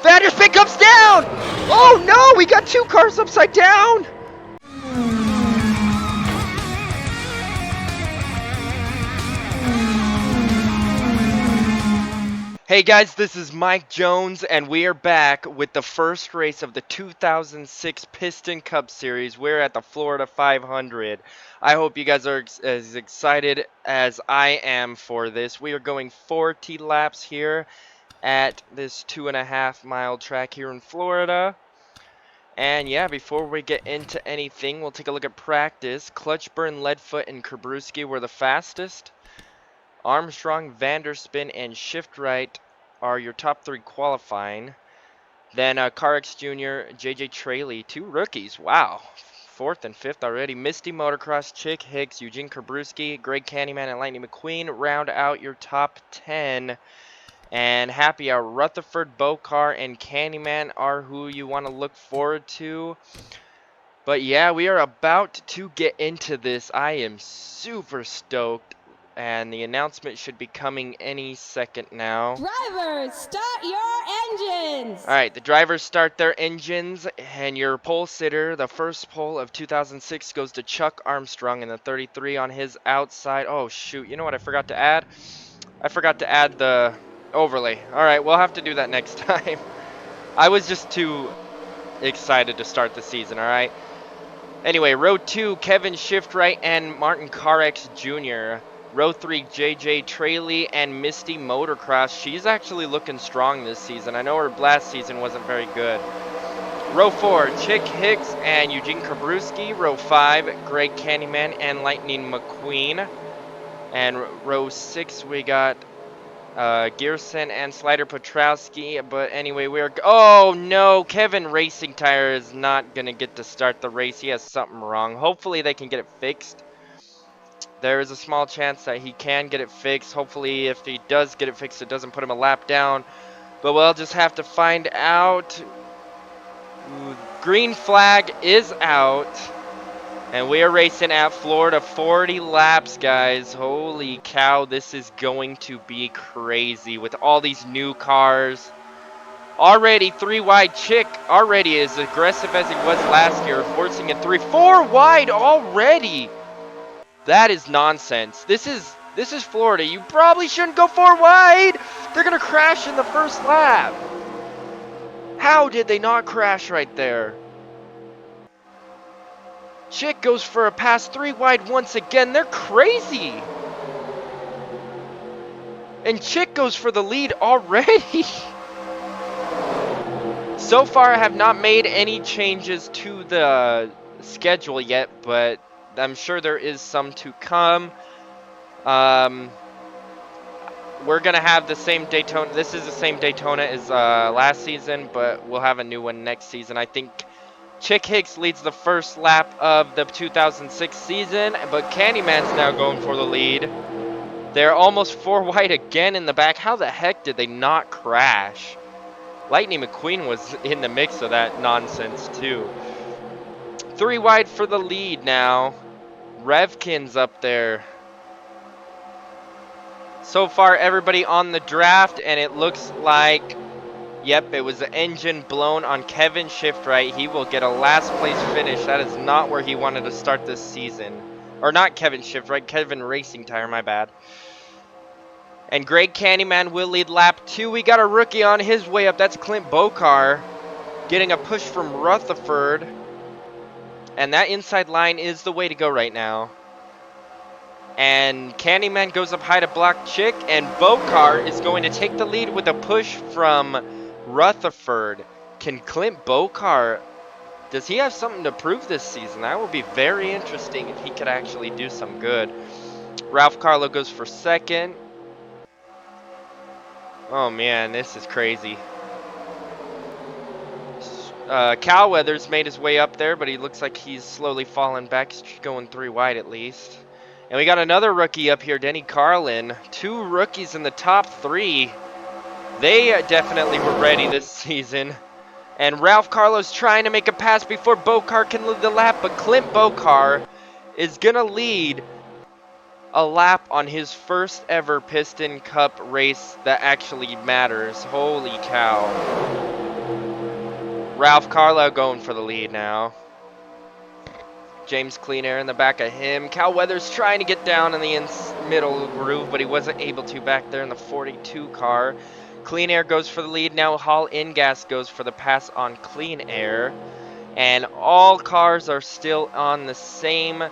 Vanderspin comes down! Oh no, we got two cars upside down! Hey guys, this is Mike Jones, and we are back with the first race of the 2006 Piston Cup Series. We're at the Florida 500. I hope you guys are as excited as I am for this. We are going 40 laps here at this 2.5 mile track here in Florida. And yeah, before we get into anything, we'll take a look at practice. Clutchburn, Leadfoot, and Kabruski were the fastest. Armstrong, Vanderspin, and Shift Right are your top three qualifying. Then Carx Jr., JJ Traley, two rookies. Wow. Fourth and fifth already. Misty Motocross, Chick Hicks, Eugene Kabruski, Greg Candyman, and Lightning McQueen round out your top 10. And happy hour, Rutherford, Bokar, and Candyman are who you want to look forward to. But yeah, we are about to get into this. I am super stoked. And the announcement should be coming any second now. Drivers, start your engines! Alright, the drivers start their engines, and your pole sitter, the first pole of 2006, goes to Chuck Armstrong in the 33 on his outside. Oh shoot, you know what I forgot to add? I forgot to add the overlay. Alright, we'll have to do that next time. I was just too excited to start the season, alright? Anyway, row 2, Kevin Shiftwright and Martin Carx Jr. Row 3, JJ Traley and Misty Motocross. She's actually looking strong this season. I know her last season wasn't very good. Row 4, Chick Hicks and Eugene Kabruski. Row 5, Greg Candyman and Lightning McQueen. And row 6, we got Gearson and Slider Petrowski. But anyway, oh no, Kevin Racing Tire is not going to get to start the race. He has something wrong. Hopefully they can get it fixed. There is a small chance that he can get it fixed. Hopefully, if he does get it fixed, it doesn't put him a lap down. But we'll just have to find out. Green flag is out. And we are racing at Florida 40 laps, guys. Holy cow, this is going to be crazy with all these new cars. Already 3 wide. Chick already as aggressive as he was last year, forcing it 4 wide already. That is nonsense. This is Florida. You probably shouldn't go 4 wide. They're going to crash in the first lap. How did they not crash right there? Chick goes for a pass 3 wide once again. They're crazy. And Chick goes for the lead already. So far, I have not made any changes to the schedule yet, but I'm sure there is some to come. We're going to have the same Daytona. This is the same Daytona as last season, but we'll have a new one next season. I think Chick Hicks leads the first lap of the 2006 season, but Candyman's now going for the lead. They're almost 4 wide again in the back. How the heck did they not crash? Lightning McQueen was in the mix of that nonsense too. 3 wide for the lead now. Revkin's up there. So far, everybody on the draft, and it looks like, yep, it was the engine blown on Kevin Shiftwright. He will get a last place finish. That is not where he wanted to start this season. Or not Kevin Shiftwright, Kevin Racing Tire, my bad. And Greg Candyman will lead lap 2. We got a rookie on his way up. That's Clint Bokar getting a push from Rutherford. And that inside line is the way to go right now. And Candyman goes up high to block Chick. And Bokar is going to take the lead with a push from Rutherford. Can Clint Bokar, does he have something to prove this season? That would be very interesting if he could actually do some good. Ralph Carlo goes for second. Oh man, this is crazy. Cal Weathers made his way up there, but he looks like he's slowly falling back. He's going 3 wide at least. And we got another rookie up here, Denny Carlin. 2 rookies in the top 3. They definitely were ready this season. And Ralph Carlo's trying to make a pass before Bokar can lead the lap, but Clint Bokar is going to lead a lap on his first ever Piston Cup race that actually matters. Holy cow. Ralph Carlo going for the lead now. James Clean Air in the back of him. Cal Weathers trying to get down in the middle groove, but he wasn't able to back there in the 42 car. Clean Air goes for the lead. Now Hall In Gas goes for the pass on Clean Air. And all cars are still on the same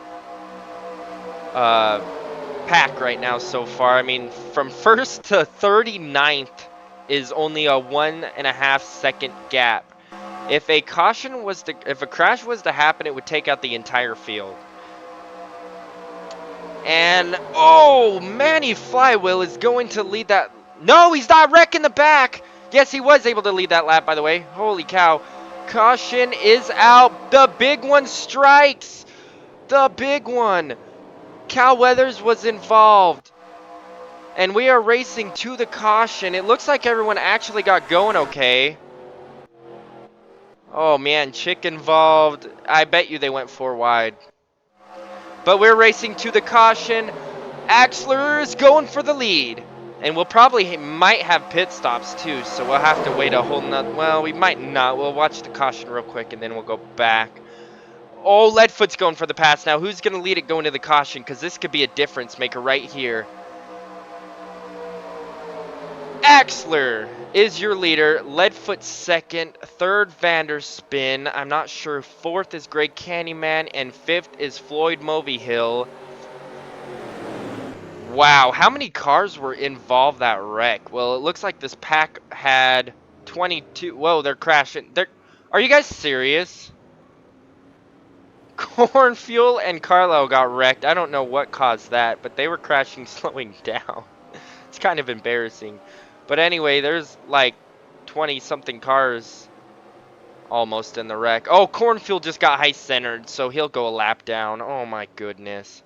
pack right now so far. I mean, from first to 39th is only a 1.5 second gap. If a crash was to happen, it would take out the entire field. And oh, Manny Flywheel is going to lead that. No, he's not wrecking the back. Yes, he was able to lead that lap, by the way. Holy cow. Caution is out. The big one strikes. The big one. Cal Weathers was involved. And we are racing to the caution. It looks like everyone actually got going okay. Oh man, Chick involved. I bet you they went 4 wide. But we're racing to the caution. Axler is going for the lead. And we'll probably might have pit stops too, so we'll have to wait a whole nother. Well, we might not. We'll watch the caution real quick and then we'll go back. Oh, Leadfoot's going for the pass now. Who's going to lead it going to the caution? Because this could be a difference maker right here. Axler is your leader. Leadfoot second. Third, Vanderspin. I'm not sure. Fourth is Greg Candyman. And fifth is Floyd Moviehill. Wow, how many cars were involved that wreck? Well, it looks like this pack had 22. Whoa, they're crashing. Are you guys serious? Corn Fuel and Carlo got wrecked. I don't know what caused that, but they were crashing, slowing down. It's kind of embarrassing. But anyway, there's like 20-something cars almost in the wreck. Oh, Cornfield just got high-centered, so he'll go a lap down. Oh my goodness.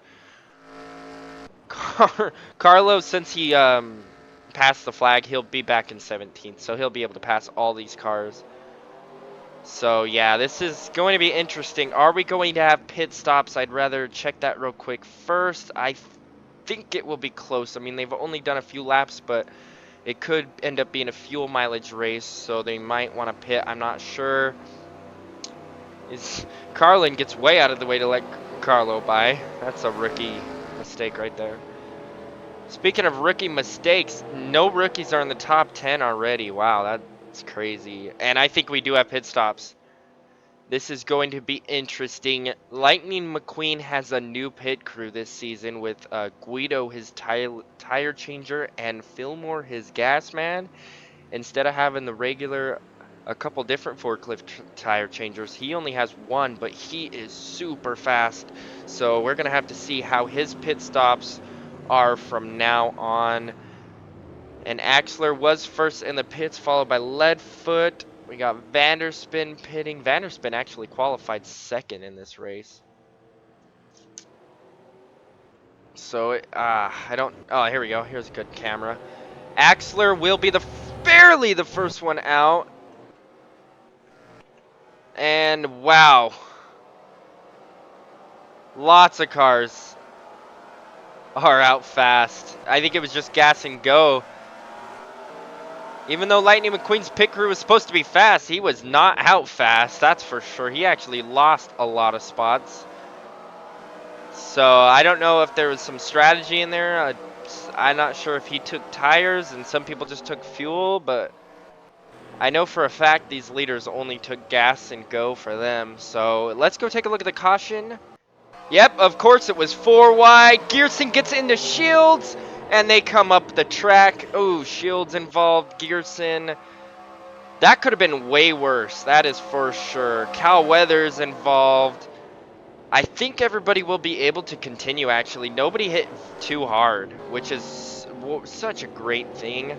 Carlos, since he passed the flag, he'll be back in 17th, so he'll be able to pass all these cars. So yeah, this is going to be interesting. Are we going to have pit stops? I'd rather check that real quick first. I think it will be close. I mean, they've only done a few laps, but it could end up being a fuel mileage race, so they might want to pit. I'm not sure. Carlin gets way out of the way to let Carlo by. That's a rookie mistake right there. Speaking of rookie mistakes, no rookies are in the top 10 already. Wow, that's crazy. And I think we do have pit stops. This is going to be interesting. Lightning McQueen has a new pit crew this season with Guido, his tire changer, and Fillmore, his gas man. Instead of having the regular, a couple different forklift tire changers, he only has one, but he is super fast. So we're going to have to see how his pit stops are from now on. And Axler was first in the pits, followed by Leadfoot. We got Vanderspin pitting. Vanderspin actually qualified second in this race. So, I don't... Oh, here we go. Here's a good camera. Axler will be barely the first one out. And, wow. Lots of cars are out fast. I think it was just gas and go. Even though Lightning McQueen's pit crew was supposed to be fast, he was not out fast, that's for sure. He actually lost a lot of spots. So I don't know if there was some strategy in there. I'm not sure if he took tires and some people just took fuel, but I know for a fact these leaders only took gas and go for them. So let's go take a look at the caution. Yep, of course it was 4 wide. Gearson gets into Shields. And they come up the track. Oh, Shields involved. Gearson. That could have been way worse. That is for sure. Cal Weathers involved. I think everybody will be able to continue, actually. Nobody hit too hard, which is such a great thing.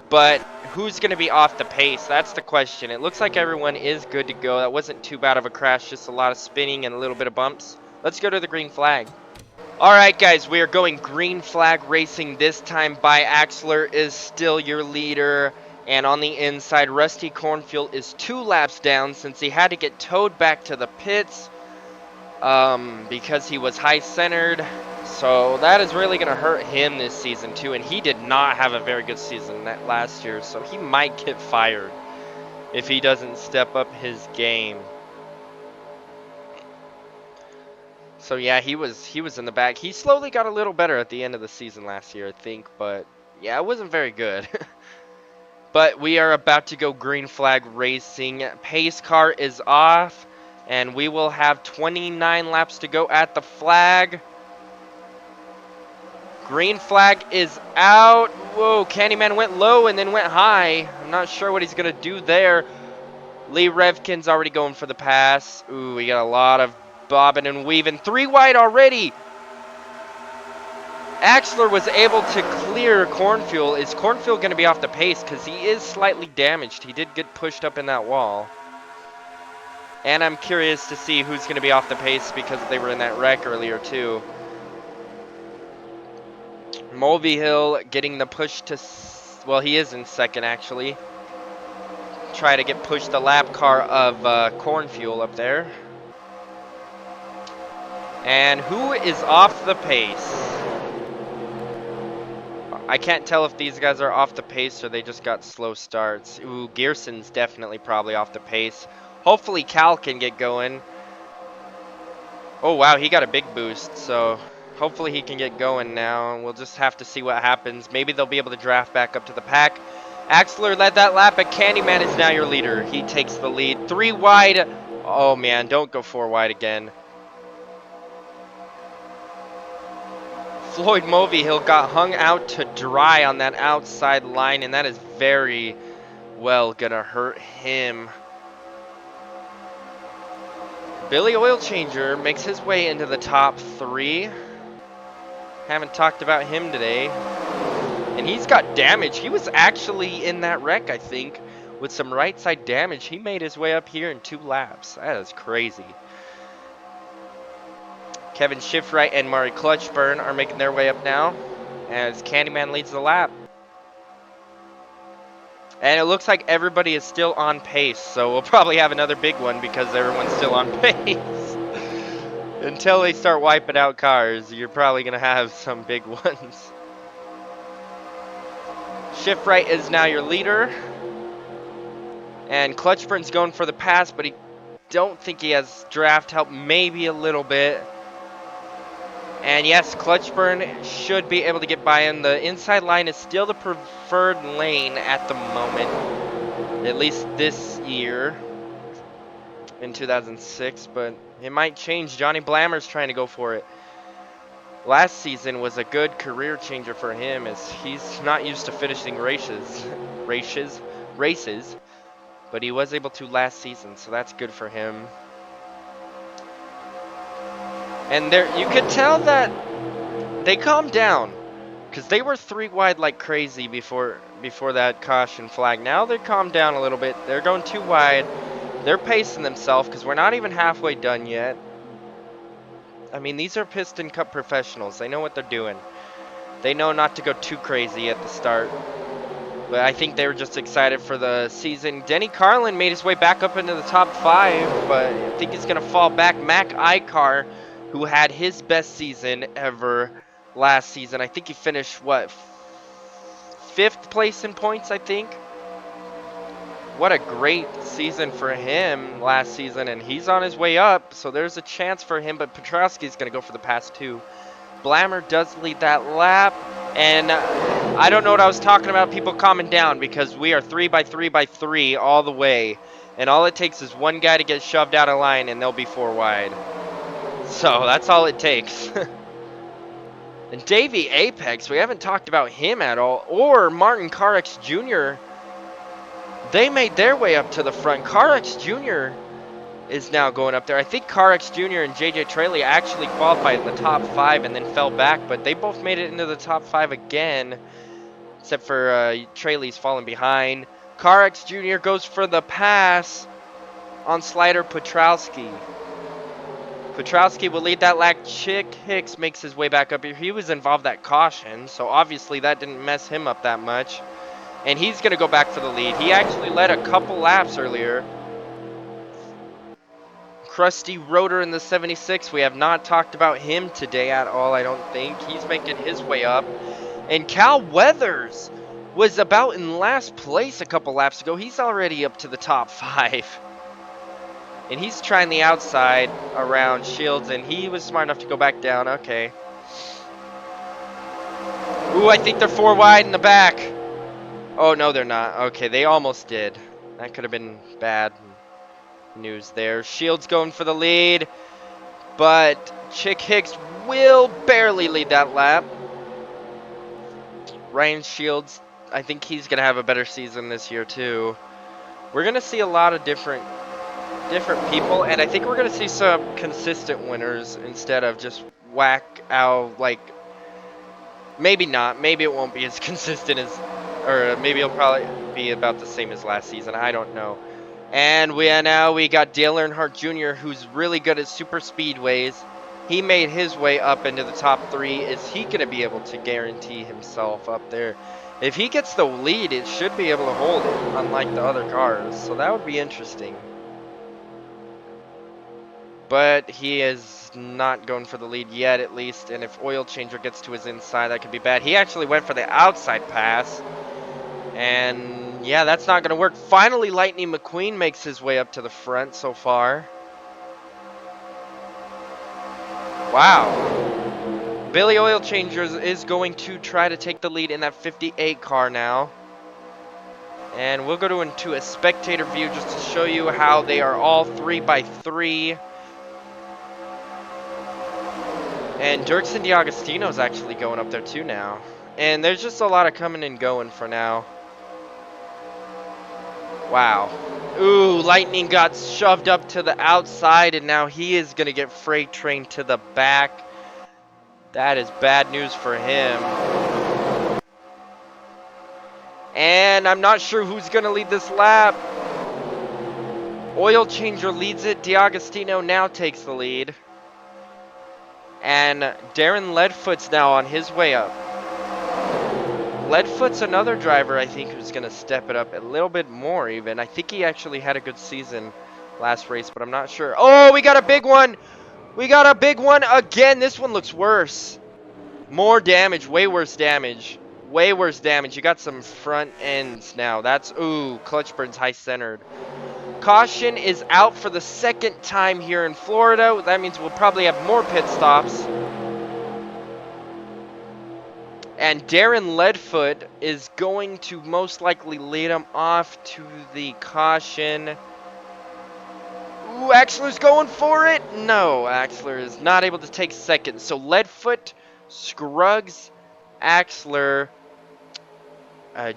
But who's going to be off the pace? That's the question. It looks like everyone is good to go. That wasn't too bad of a crash. Just a lot of spinning and a little bit of bumps. Let's go to the green flag. Alright guys, we are going green flag racing this time. By Axler is still your leader. And on the inside, Rusty Cornfield is 2 laps down since he had to get towed back to the pits. Because he was high-centered. So that is really going to hurt him this season too. And he did not have a very good season last year. So he might get fired if he doesn't step up his game. So yeah, he was in the back. He slowly got a little better at the end of the season last year, I think, but yeah, it wasn't very good. But we are about to go green flag racing. Pace car is off, and we will have 29 laps to go at the flag. Green flag is out. Whoa, Candyman went low and then went high. I'm not sure what he's going to do there. Lee Revkin's already going for the pass. Ooh, we got a lot of bobbing and weaving. 3 wide already. Axler was able to clear Cornfuel. Is Cornfuel going to be off the pace? Because he is slightly damaged. He did get pushed up in that wall. And I'm curious to see who's going to be off the pace because they were in that wreck earlier too. Mulvihill getting the push to, well, he is in second actually. Try to get pushed the lap car of Cornfuel up there. And who is off the pace? I can't tell if these guys are off the pace or they just got slow starts. Ooh, Gearson's definitely probably off the pace. Hopefully Cal can get going. Oh wow, he got a big boost, so hopefully he can get going now, and we'll just have to see what happens. Maybe they'll be able to draft back up to the pack. Axler led that lap, but Candyman is now your leader. He takes the lead. 3 wide. Oh man, don't go 4 wide again. Floyd Mulvihill got hung out to dry on that outside line, and that is very well gonna hurt him. Billy Oil Changer makes his way into the top 3. Haven't talked about him today. And he's got damage. He was actually in that wreck, I think, with some right side damage. He made his way up here in 2 laps. That is crazy. Kevin Shifright and Murray Clutchburn are making their way up now as Candyman leads the lap. And it looks like everybody is still on pace, so we'll probably have another big one because everyone's still on pace. Until they start wiping out cars, you're probably going to have some big ones. Shifright is now your leader. And Clutchburn's going for the pass, but I don't think he has draft help, maybe a little bit. And yes, Clutchburn should be able to get by in. The inside line is still the preferred lane at the moment, at least this year in 2006, but it might change. Johnny Blammer's trying to go for it. Last season was a good career changer for him as he's not used to finishing races, but he was able to last season, so that's good for him. And there, you could tell that they calmed down because they were 3 wide like crazy before that caution flag. Now they calmed down a little bit. They're going 2 wide. They're pacing themselves because we're not even halfway done yet. I mean, these are Piston Cup professionals. They know what they're doing. They know not to go too crazy at the start. But I think they were just excited for the season. Denny Carlin made his way back up into the top 5, but I think he's going to fall back. Mac Icar, who had his best season ever last season. I think he finished, what, 5th place in points, I think. What a great season for him last season, and he's on his way up, so there's a chance for him, but Petrowski's going to go for the pass too. Blammer does lead that lap, and I don't know what I was talking about, people calming down, because we are 3 by 3 by 3 all the way, and all it takes is one guy to get shoved out of line, and they'll be 4 wide. So that's all it takes. And Davey Apex, we haven't talked about him at all, or Martin Carex Jr., they made their way up to the front. Carex Jr. is now going up there. I think Carex Jr. and JJ Traley actually qualified in the top 5 and then fell back, but they both made it into the top 5 again, except for Traley's falling behind. Carex Jr. goes for the pass on Slider Petrowski. Petrowski will lead that lap. Chick Hicks makes his way back up here. He was involved that caution, so obviously that didn't mess him up that much. And he's going to go back for the lead. He actually led a couple laps earlier. Krusty Rotor in the 76. We have not talked about him today at all, I don't think. He's making his way up. And Cal Weathers was about in last place a couple laps ago. He's already up to the top 5. And he's trying the outside around Shields, and he was smart enough to go back down. Okay. Ooh, I think they're 4 wide in the back. Oh, no, they're not. Okay, they almost did. That could have been bad news there. Shields going for the lead, but Chick Hicks will barely lead that lap. Ryan Shields, I think he's going to have a better season this year, too. We're going to see a lot of different people, and I think we're going to see some consistent winners instead of just whack out, like, maybe not. Maybe it won't be as consistent as, or maybe it'll probably be about the same as last season. I don't know. And now we got Dale Earnhardt Jr., who's really good at super speedways. He made his way up into the top 3. Is he going to be able to guarantee himself up there? If he gets the lead, it should be able to hold it, unlike the other cars. So that would be interesting. But he is not going for the lead yet, at least. And if Oil Changer gets to his inside, that could be bad. He actually went for the outside pass. And yeah, that's not going to work. Finally, Lightning McQueen makes his way up to the front so far. Wow. Billy Oil Changers is going to try to take the lead in that 58 car now. And we'll go into a spectator view just to show you how they are all 3 by 3. And Dirksen DiAgostino's actually going up there too now. And there's just a lot of coming and going for now. Wow. Ooh, Lightning got shoved up to the outside, and now he is going to get freight trained to the back. That is bad news for him. And I'm not sure who's going to lead this lap. Oil Changer leads it. DiAgostino now takes the lead. And Darren Leadfoot's now on his way up. Leadfoot's another driver, I think, who's going to step it up a little bit more even. I think he actually had a good season last race, but I'm not sure. Oh, we got a big one. We got a big one again. This one looks worse. More damage. Way worse damage. Way worse damage. You got some front ends now. That's, ooh, clutch burns high centered. Caution is out for the 2nd time here in Florida. That means we'll probably have more pit stops. And Darren Leadfoot is going to most likely lead him off to the caution. Ooh, Axler's going for it. No, Axler is not able to take 2nd. So Leadfoot, Scruggs, Axler,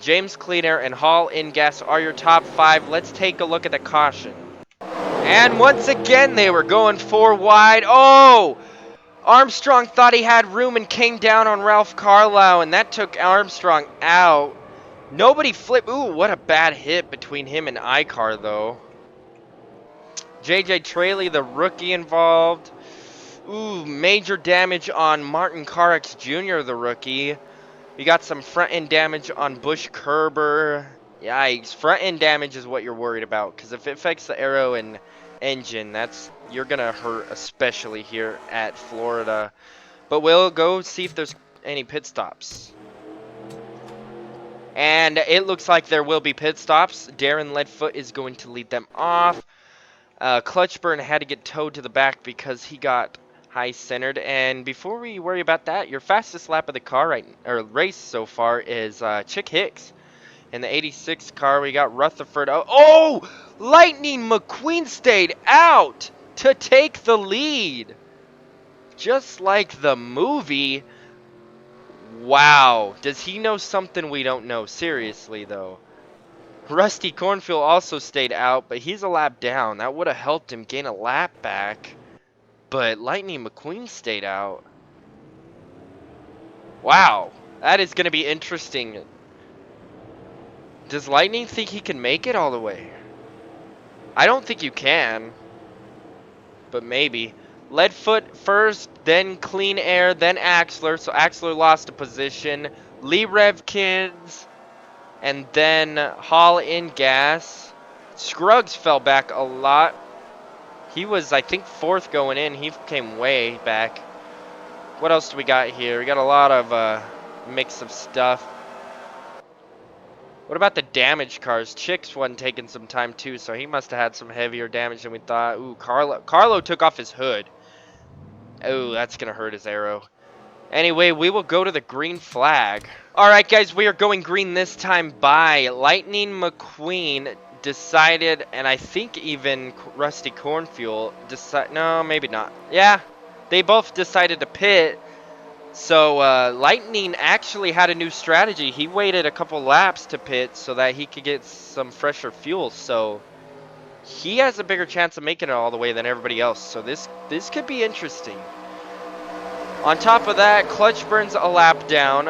James Cleaner, and Hall in gas are your top 5. Let's take a look at the caution. And once again, they were going 4 wide. Oh! Armstrong thought he had room and came down on Ralph Carlisle, and that took Armstrong out. Nobody flipped. Ooh, what a bad hit between him and Icar, though. JJ Traley, the rookie, involved. Ooh, major damage on Martin Carx Jr., the rookie. We got some front end damage on Bush Kerber. Yikes. Front end damage is what you're worried about, because if it affects the aero and engine, you're gonna hurt, especially here at Florida. But we'll go see if there's any pit stops. And it looks like there will be pit stops. Darren Leadfoot is going to lead them off. Clutchburn had to get towed to the back because he got high centered. And before we worry about that, your fastest lap of the car race so far is Chick Hicks. In the 86 car, we got Rutherford. Oh! Lightning McQueen stayed out to take the lead. Just like the movie. Wow. Does he know something we don't know? Seriously, though. Rusty Cornfield also stayed out, but he's a lap down. That would have helped him gain a lap back. But Lightning McQueen stayed out. Wow. That is going to be interesting. Does Lightning think he can make it all the way? I don't think you can. But maybe. Leadfoot first, then Clean Air, then Axler. So Axler lost a position. Lee Revkins, and then Hall in gas. Scruggs fell back a lot. He was, I think, 4th going in. He came way back. What else do we got here? We got a lot of mix of stuff. What about the damaged cars? Chick's one taking some time too, so he must have had some heavier damage than we thought. Ooh, Carlo took off his hood. Oh, that's gonna hurt his aero. Anyway, we will go to the green flag. Alright guys, we are going green this time by Lightning McQueen decided, and I think even Rusty Cornfuel decided, no, maybe not. Yeah, they both decided to pit. So Lightning actually had a new strategy. He waited a couple laps to pit so that he could get some fresher fuel. So he has a bigger chance of making it all the way than everybody else. So this could be interesting. On top of that, Clutch Burn's a lap down,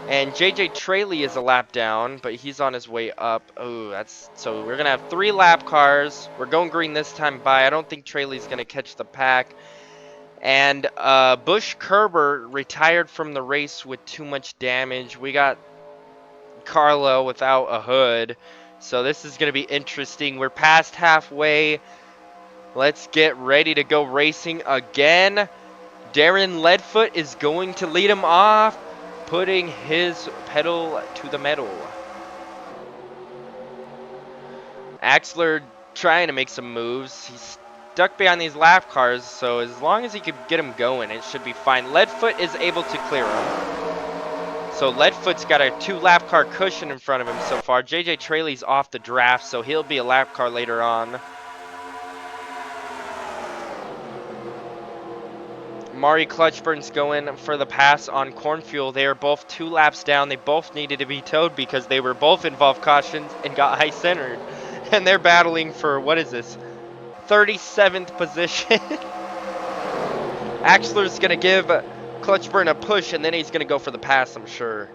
and JJ Traley is a lap down, but he's on his way up. Oh, that's so we're gonna have 3 lap cars. We're going green this time by. I don't think Traley's gonna catch the pack. And Bush Kerber retired from the race with too much damage. We got Carlo without a hood. So this is going to be interesting. We're past halfway. Let's get ready to go racing again. Darren Leadfoot is going to lead him off, putting his pedal to the metal. Axler trying to make some moves. He's stuck behind these lap cars, so as long as he could get him going, it should be fine. Leadfoot is able to clear him. So Leadfoot's got a 2 lap car cushion in front of him so far. JJ Traley's off the draft, so he'll be a lap car later on. Mari Clutchburn's going for the pass on Cornfuel. They are both 2 laps down. They both needed to be towed because they were both involved cautions and got high centered. And they're battling for, what is this? 37th position. Axler's going to give Clutchburn a push, and then he's going to go for the pass, I'm sure.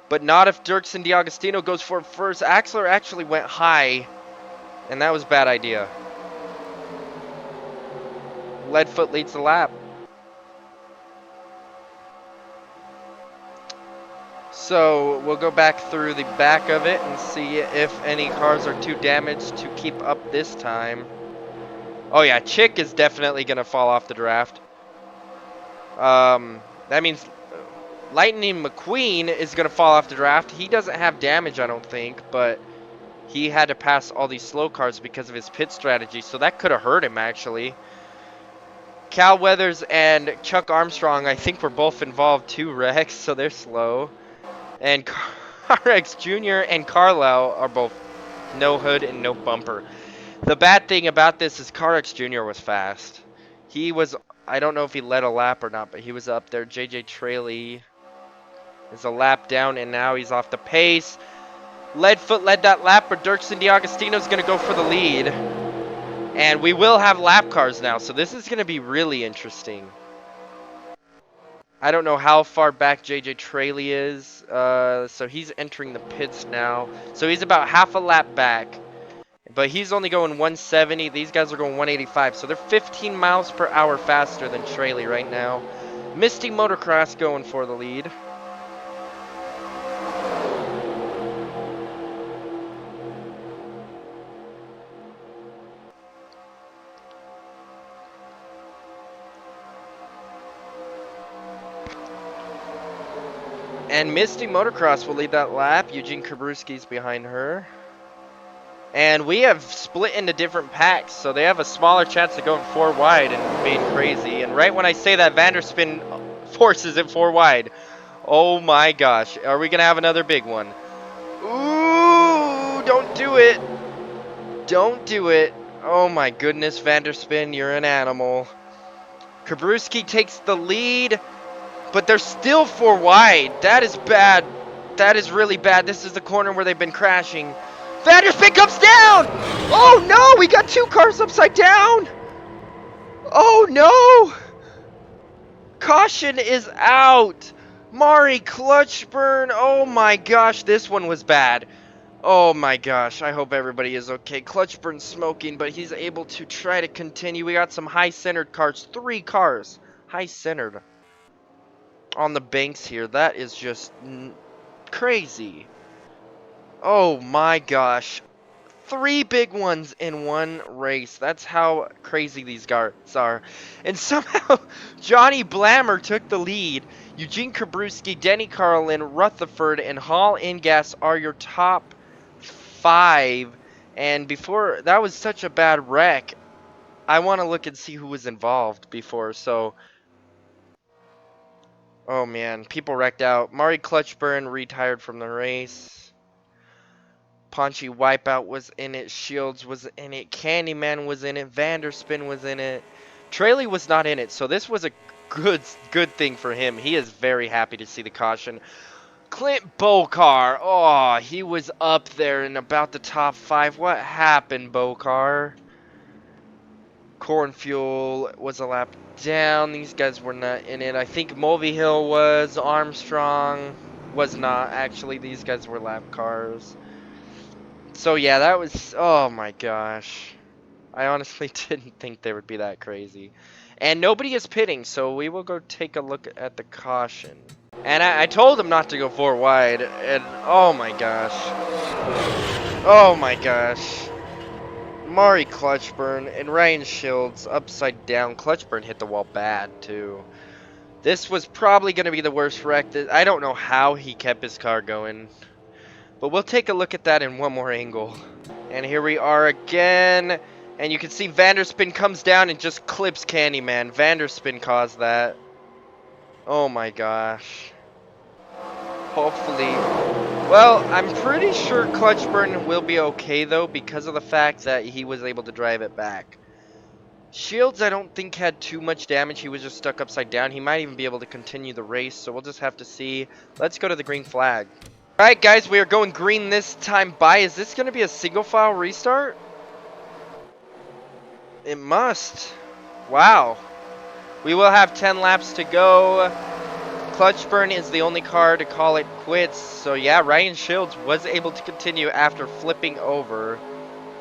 But not if Dirksen D'Agostino goes for it first. Axler actually went high, and that was a bad idea. Leadfoot leads the lap. So we'll go back through the back of it and see if any cars are too damaged to keep up this time. Oh yeah, Chick is definitely going to fall off the draft. That means Lightning McQueen is going to fall off the draft. He doesn't have damage, I don't think, but he had to pass all these slow cars because of his pit strategy, so that could have hurt him, actually. Cal Weathers and Chuck Armstrong, I think, were both involved too, Rex, so they're slow. And Rex Jr. and Carlisle are both no hood and no bumper. The bad thing about this is Carx Jr. was fast. He was, I don't know if he led a lap or not, but he was up there. JJ Traley is a lap down, and now he's off the pace. Leadfoot led that lap, but Dirksen D'Agostino is going to go for the lead. And we will have lap cars now, so this is going to be really interesting. I don't know how far back JJ Traley is, so he's entering the pits now. So he's about half a lap back, but he's only going 170. These guys are going 185, so they're 15 miles per hour faster than Traley right now. Misty Motocross going for the lead. And Misty Motocross will lead that lap. Eugene Kabruski's behind her. And we have split into different packs, so they have a smaller chance of going 4 wide and being crazy. And right when I say that, Vanderspin forces it 4 wide. Oh my gosh. Are we going to have another big one? Ooh, don't do it. Don't do it. Oh my goodness, Vanderspin, you're an animal. Kabruski takes the lead. But they're still 4 wide. That is bad. That is really bad. This is the corner where they've been crashing. Vanderspin comes down! Oh no! We got 2 cars upside down! Oh no! Caution is out! Mari Clutchburn. Oh my gosh, this one was bad. Oh my gosh, I hope everybody is okay. Clutchburn's smoking, but he's able to try to continue. We got some high-centered cars. 3 cars. High-centered on the banks here. That is just crazy. Oh my gosh. 3 big ones in one race. That's how crazy these guys are. And somehow Johnny Blammer took the lead. Eugene Kabruski, Denny Carlin, Rutherford, and Hall Ingas are your top 5. And before, that was such a bad wreck. I want to look and see who was involved before, so. Oh man, people wrecked out. Mari Clutchburn retired from the race. Paunchy Wipeout was in it. Shields was in it. Candyman was in it. Vanderspin was in it. Traley was not in it, so this was a good thing for him. He is very happy to see the caution. Clint Bokar, oh, he was up there in about the top 5. What happened, Bokar? Corn Fuel was a lap down. These guys were not in it. I think Mulvihill was. Armstrong was not. Actually, these guys were lap cars. So yeah, that was, oh my gosh. I honestly didn't think they would be that crazy. And nobody is pitting, so we will go take a look at the caution. And I told him not to go 4 wide, and oh my gosh. Oh my gosh. Mari Clutchburn and Ryan Shields upside down. Clutchburn hit the wall bad too. This was probably going to be the worst wreck. I don't know how he kept his car going. But we'll take a look at that in one more angle. And here we are again. And you can see Vanderspin comes down and just clips Candyman. Vanderspin caused that. Oh my gosh. Hopefully. Well, I'm pretty sure Clutchburn will be okay though because of the fact that he was able to drive it back. Shields I don't think had too much damage. He was just stuck upside down. He might even be able to continue the race. So we'll just have to see. Let's go to the green flag. Alright guys, we are going green this time by. Is this going to be a single file restart? It must. Wow. We will have 10 laps to go. Clutchburn is the only car to call it quits. So yeah, Ryan Shields was able to continue after flipping over.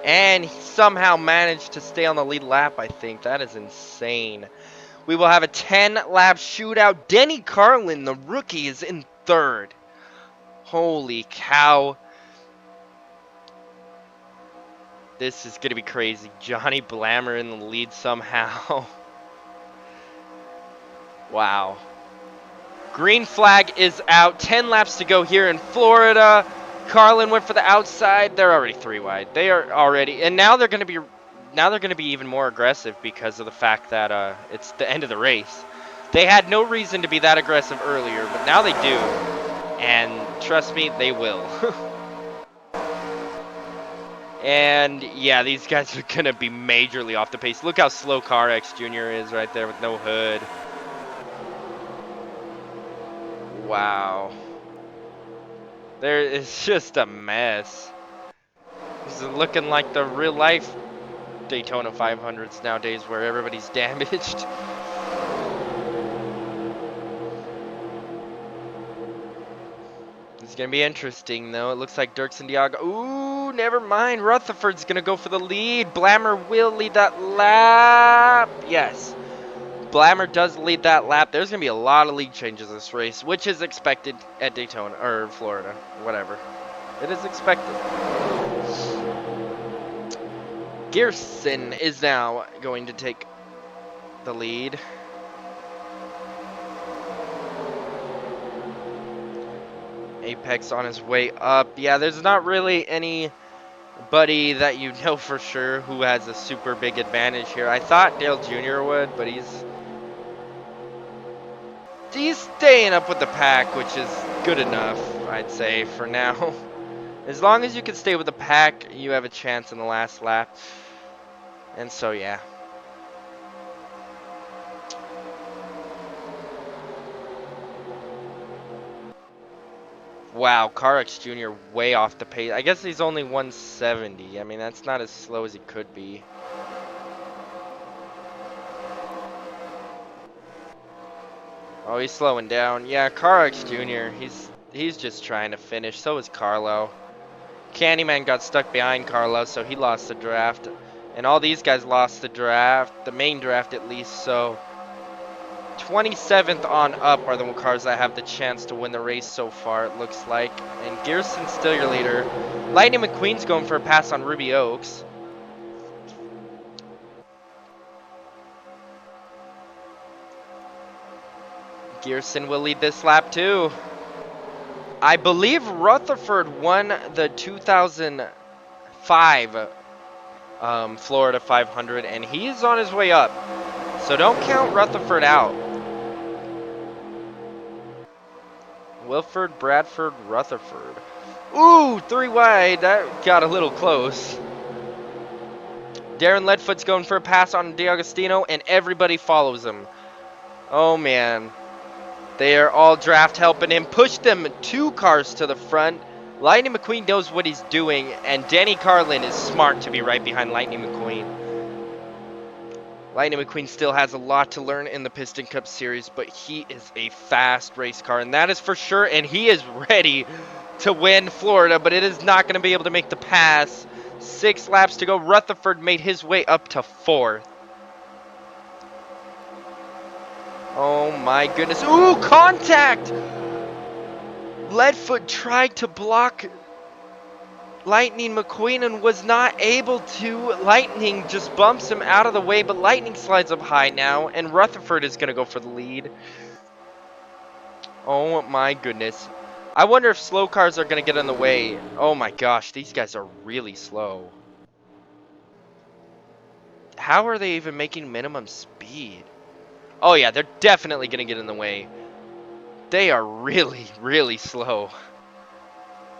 And he somehow managed to stay on the lead lap, I think. That is insane. We will have a 10-lap shootout. Denny Carlin, the rookie, is in 3rd. Holy cow. This is going to be crazy. Johnny Blammer in the lead somehow. Wow. Green flag is out. 10 laps to go here in Florida. Carlin went for the outside. They're already 3 wide. They are already, and now they're going to be even more aggressive because of the fact that it's the end of the race. They had no reason to be that aggressive earlier, but now they do. And trust me, they will. And yeah, these guys are going to be majorly off the pace. Look how slow CarX Jr. is right there with no hood. Wow. There is just a mess. This is looking like the real life Daytona 500s nowadays where everybody's damaged. It's going to be interesting, though. It looks like Dirks and Diago. Ooh, never mind. Rutherford's going to go for the lead. Blammer will lead that lap. Yes. Blammer does lead that lap. There's going to be a lot of lead changes this race, which is expected at Daytona, or Florida, whatever. It is expected. Gearson is now going to take the lead. Apex on his way up. Yeah, there's not really anybody that you know for sure who has a super big advantage here. I thought Dale Jr. would, but he's staying up with the pack, which is good enough, I'd say, for now. As long as you can stay with the pack, you have a chance in the last lap. And so, yeah. Wow, CarX Jr. way off the pace. I guess he's only 170. I mean, that's not as slow as he could be. Oh, he's slowing down. Yeah, CarX Jr. He's just trying to finish. So is Carlo. Candyman got stuck behind Carlo, so he lost the draft. And all these guys lost the draft, the main draft at least. So 27th on up are the cars that have the chance to win the race so far, it looks like. And Gearson's still your leader. Lightning McQueen's going for a pass on Ruby Oaks. Gearson will lead this lap too. I believe Rutherford won the 2000 5 Florida 500, and he is on his way up. So don't count Rutherford out. Wilford, Bradford, Rutherford. Ooh, 3 wide. That got a little close. Darren Leadfoot's going for a pass on D'Agostino, and everybody follows him. Oh, man. They are all draft helping him. Push them 2 cars to the front. Lightning McQueen knows what he's doing, and Danny Carlin is smart to be right behind Lightning McQueen. Lightning McQueen still has a lot to learn in the Piston Cup Series, but he is a fast race car, and that is for sure, and he is ready to win Florida, but it is not going to be able to make the pass. 6 laps to go. Rutherford made his way up to 4th. Oh my goodness. Ooh, contact! Leadfoot tried to block Lightning McQueen and was not able to. Lightning just bumps him out of the way, but Lightning slides up high now, and Rutherford is going to go for the lead. Oh my goodness. I wonder if slow cars are going to get in the way. Oh my gosh, these guys are really slow. How are they even making minimum speed? Oh yeah, they're definitely going to get in the way. They are really, really slow.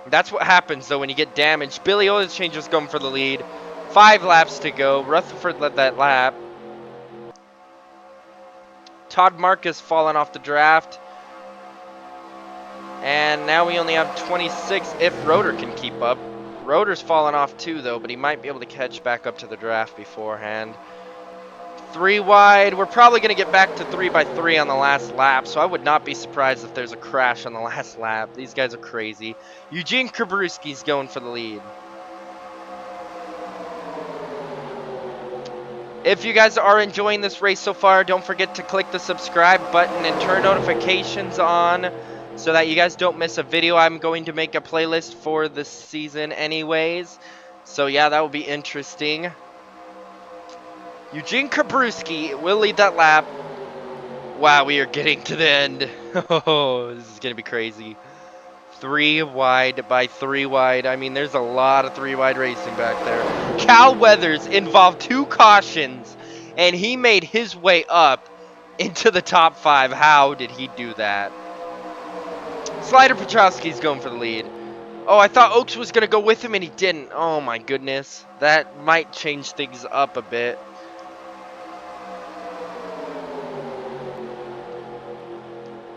That's what happens though when you get damaged. Billy Oilchanger's going for the lead. 5 laps to go. Rutherford led that lap. Todd Marcus falling off the draft. And now we only have 26 if Rotor can keep up. Rotor's falling off too though, but he might be able to catch back up to the draft beforehand. 3 wide. We're probably going to get back to 3x3 on the last lap, so I would not be surprised if there's a crash on the last lap. These guys are crazy. Eugene Kabruski's going for the lead. If you guys are enjoying this race so far, don't forget to click the subscribe button and turn notifications on so that you guys don't miss a video. I'm going to make a playlist for this season anyways. So yeah, that will be interesting. Eugene Kabruski will lead that lap. Wow, we are getting to the end. Oh, this is going to be crazy. 3 wide by 3 wide. I mean, there's a lot of 3 wide racing back there. Cal Weathers involved 2 cautions, and he made his way up into the top 5. How did he do that? Slider Petrowski's going for the lead. Oh, I thought Oaks was going to go with him, and he didn't. Oh, my goodness. That might change things up a bit.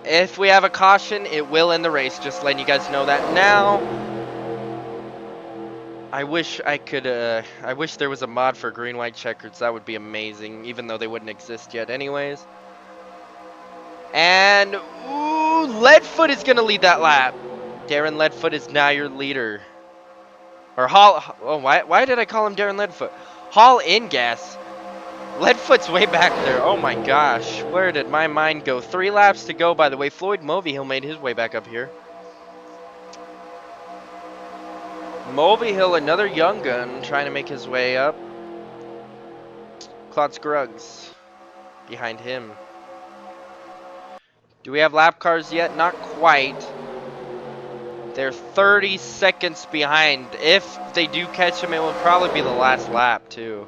If we have a caution, it will end the race. Just letting you guys know that now. I wish I could, I wish there was a mod for green-white checkers. That would be amazing, even though they wouldn't exist yet anyways. And, ooh, Leadfoot is going to lead that lap. Darren Leadfoot is now your leader. Or Hall, oh, why did I call him Darren Leadfoot? Hall in gas. Leadfoot's way back there. Oh my gosh. Where did my mind go? 3 laps to go, by the way. Floyd Mulvihill made his way back up here. Mulvihill, another young gun, trying to make his way up. Claude Scruggs behind him. Do we have lap cars yet? Not quite. They're 30 seconds behind. If they do catch him, it will probably be the last lap, too.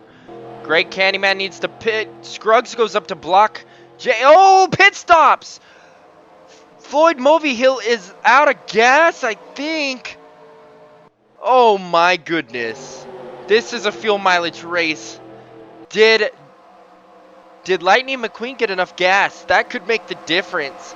Greg Candyman needs to pit. Scruggs goes up to block. Oh, pit stops! Floyd Mulvihill is out of gas, I think. Oh my goodness. This is a fuel mileage race. Did Lightning McQueen get enough gas? That could make the difference.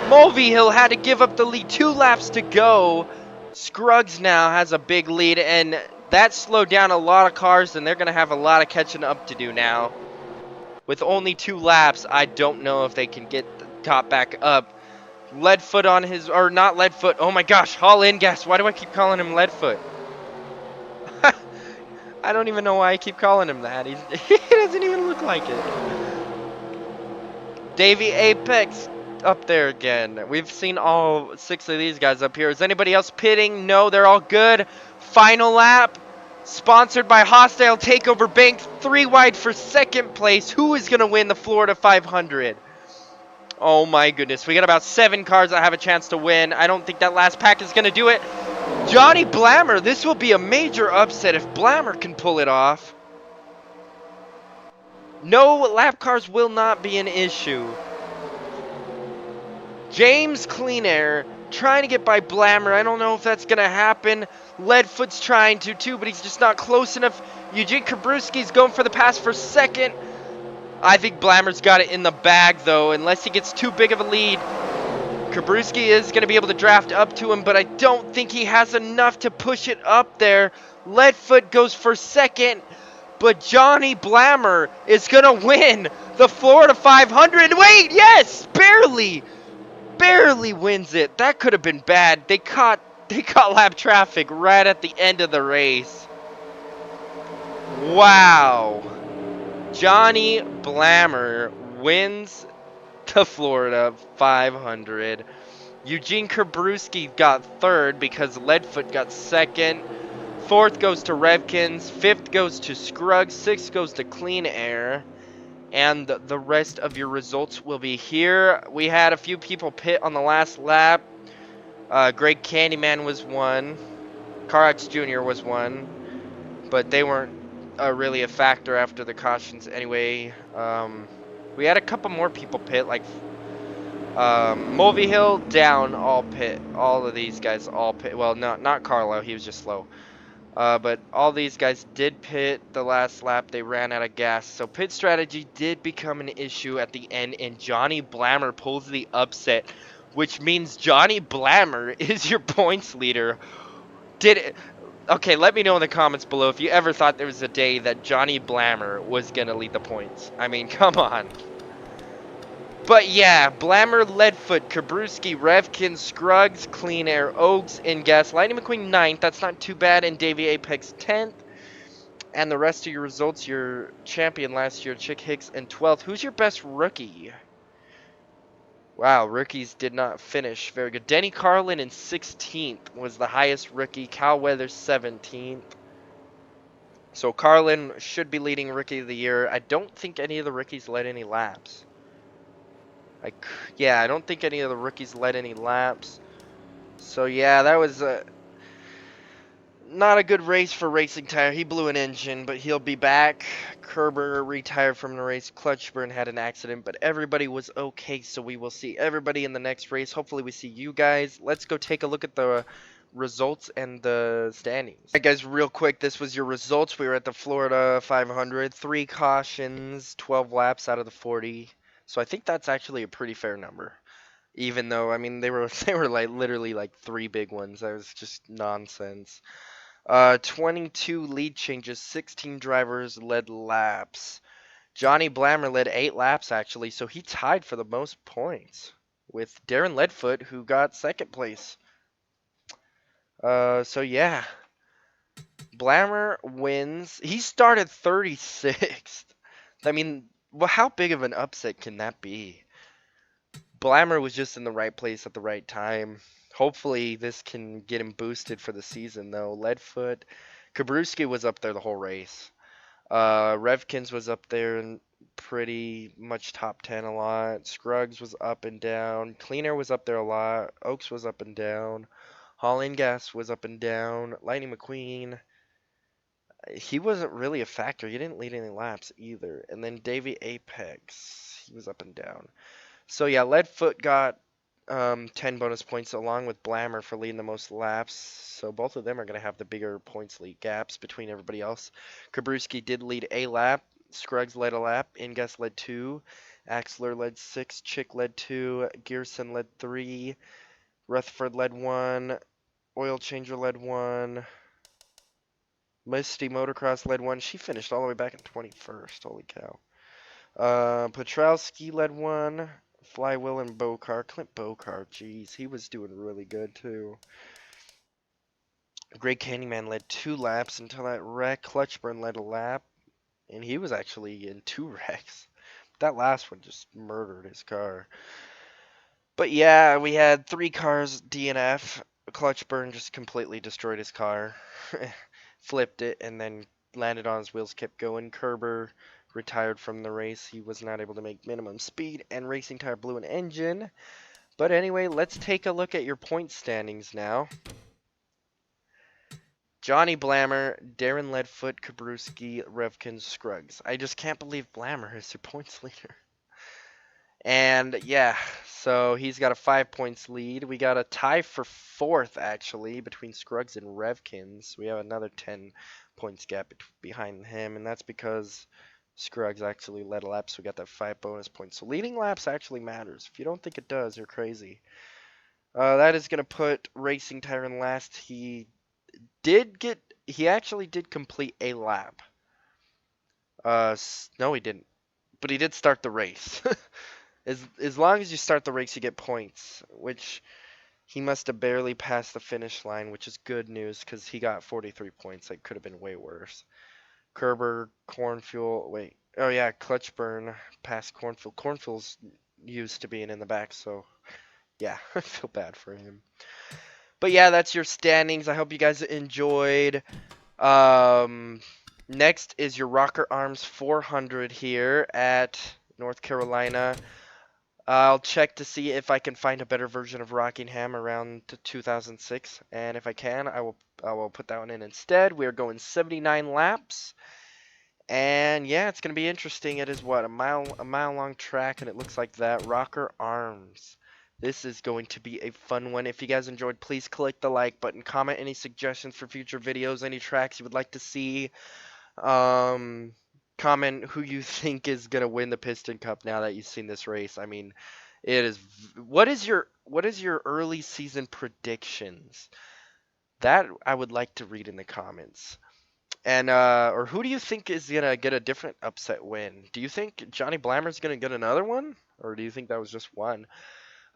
Mulvihill had to give up the lead. 2 laps to go. Scruggs now has a big lead, and that slowed down a lot of cars, and they're going to have a lot of catching up to do now. With only 2 laps, I don't know if they can get caught back up. Leadfoot on his, or not Leadfoot. Oh my gosh, Hall in gas. Why do I keep calling him Leadfoot? I don't even know why I keep calling him that. He doesn't even look like it. Davey Apex up there again. We've seen all 6 of these guys up here. Is anybody else pitting? No, they're all good. Final lap. Sponsored by Hostile Takeover Bank. 3 wide for 2nd place. Who is going to win the Florida 500? Oh my goodness. We got about 7 cars that have a chance to win. I don't think that last pack is going to do it. Johnny Blammer, this will be a major upset if Blammer can pull it off. No lap cars will not be an issue. James Clean Air trying to get by Blammer. I don't know if that's going to happen. Leadfoot's trying to too, but he's just not close enough. Eugene Kabruski's going for the pass for second. I think Blammer's got it in the bag, though, unless he gets too big of a lead. Kabruski is going to be able to draft up to him, but I don't think he has enough to push it up there. Leadfoot goes for second, but Johnny Blammer is going to win the Florida 500. Wait, yes, barely wins it. That could have been bad. They caught lap traffic right at the end of the race. Wow. Johnny Blammer wins the Florida 500. Eugene Kabruski got third because Leadfoot got second. Fourth goes to Revkins. Fifth goes to Scruggs. Sixth goes to Clean Air. And the rest of your results will be here. We had a few people pit on the last lap. Greg Candyman was one. Carax Jr. was one. But they weren't really a factor after the cautions anyway. We had a couple more people pit, like Mulvihill down, all pit. All of these guys all pit. Well, not Carlo, he was just slow. But all these guys did pit the last lap. They ran out of gas. So pit strategy did become an issue at the end, and Johnny Blammer pulls the upset, which means Johnny Blammer is your points leader. Okay, let me know in the comments below if you ever thought there was a day that Johnny Blammer was going to lead the points. I mean, come on. But yeah, Blammer, Leadfoot, Kabruski, Revkin, Scruggs, Clean Air, Oaks, and Gas. Lightning McQueen 9th. That's not too bad. And Davey Apex 10th. And the rest of your results, your champion last year, Chick Hicks, in 12th. Who's your best rookie? Wow, rookies did not finish very good. Denny Carlin in 16th was the highest rookie. Cal Weathers 17th. So Carlin should be leading Rookie of the Year. I don't think any of the rookies led any laps. Yeah, I don't think any of the rookies led any laps. So yeah, that was not a good race for Racing Tire. He blew an engine, but he'll be back. Kerber retired from the race. Clutchburn had an accident, but everybody was okay. So we will see everybody in the next race. Hopefully we see you guys. Let's go take a look at the results and the standings. Alright guys, real quick, this was your results. We were at the Florida 500. 3 cautions, 12 laps out of the 40. So I think that's actually a pretty fair number. Even though, I mean, they were like literally like 3 big ones. That was just nonsense. 22 lead changes, 16 drivers led laps. Johnny Blammer led 8 laps actually, so he tied for the most points with Darren Leadfoot, who got second place. So yeah, Blammer wins. He started 36th. I mean, well, how big of an upset can that be? Blammer was just in the right place at the right time. Hopefully this can get him boosted for the season, though. Leadfoot, Kabruski was up there the whole race. Revkins was up there and pretty much top 10 a lot. Scruggs was up and down. Cleaner was up there a lot. Oaks was up and down. Holland Gas was up and down. Lightning McQueen, he wasn't really a factor. He didn't lead any laps either. And then Davey Apex, he was up and down. So yeah, Leadfoot got 10 bonus points along with Blammer for leading the most laps. So both of them are going to have the bigger points lead gaps between everybody else. Kabruski did lead a lap. Scruggs led a lap. Ingas led 2. Axler led 6. Chick led 2. Gearson led 3. Rutherford led 1. Oil Changer led 1. Misty Motocross led 1. She finished all the way back in 21st. Holy cow. Petrowski led 1. Flywheel and Bokar. Clint Bokar, jeez, he was doing really good too. Greg Candyman led 2 laps until that wreck. Clutchburn led a lap, and he was actually in 2 wrecks. That last one just murdered his car. But yeah, we had 3 cars DNF. Clutchburn just completely destroyed his car. Flipped it and then landed on his wheels, kept going. Kerber retired from the race. He was not able to make minimum speed, and Racing Tire blew an engine. But anyway, let's take a look at your point standings now. Johnny Blammer, Darren Leadfoot, Kabruski, Revkin, Scruggs. I just can't believe Blammer is your points leader. And yeah, so he's got a 5 points lead. We got a tie for fourth actually between Scruggs and Revkins. We have another 10 points gap behind him, and that's because Scruggs actually led a lap, so we got that 5 bonus points. So leading laps actually matters. If you don't think it does, you're crazy. That is gonna put Racing Tire in last. He actually did complete a lap. No, he didn't, but he did start the race. As long as you start the race, you get points, which he must have barely passed the finish line, which is good news because he got 43 points. That could have been way worse. Kerber, Cornfuel, wait. Oh, yeah, Clutchburn passed Cornfuel. Cornfuel's used to being in the back, so yeah, I feel bad for him. But yeah, that's your standings. I hope you guys enjoyed. Next is your Rocker Arms 400 here at North Carolina. I'll check to see if I can find a better version of Rockingham around 2006, and if I can, I will put that one in instead. We are going 79 laps, and yeah, it's gonna be interesting. It is what, a mile long track, and it looks like that. Rocker Arms. This is going to be a fun one. If you guys enjoyed, please click the like button, comment any suggestions for future videos, any tracks you would like to see. Comment who you think is gonna win the Piston Cup now that you've seen this race. I mean, it is. What is your early season predictions? That I would like to read in the comments. And or who do you think is gonna get a different upset win? Do you think Johnny Blammer's gonna get another one, or do you think that was just one?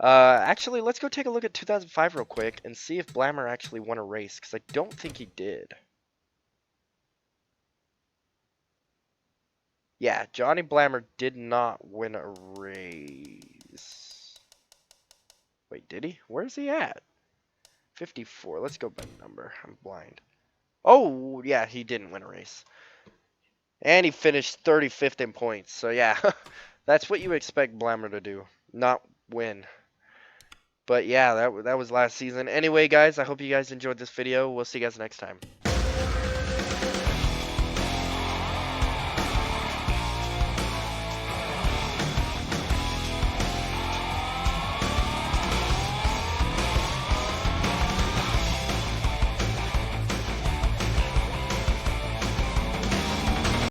Actually, let's go take a look at 2005 real quick and see if Blammer actually won a race, because I don't think he did. Yeah, Johnny Blammer did not win a race. Wait, did he? Where's he at? 54. Let's go by number. I'm blind. Oh, yeah, he didn't win a race. And he finished 35th in points. So, yeah, that's what you expect Blammer to do. Not win. But, yeah, that was last season. Anyway, guys, I hope you guys enjoyed this video. We'll see you guys next time.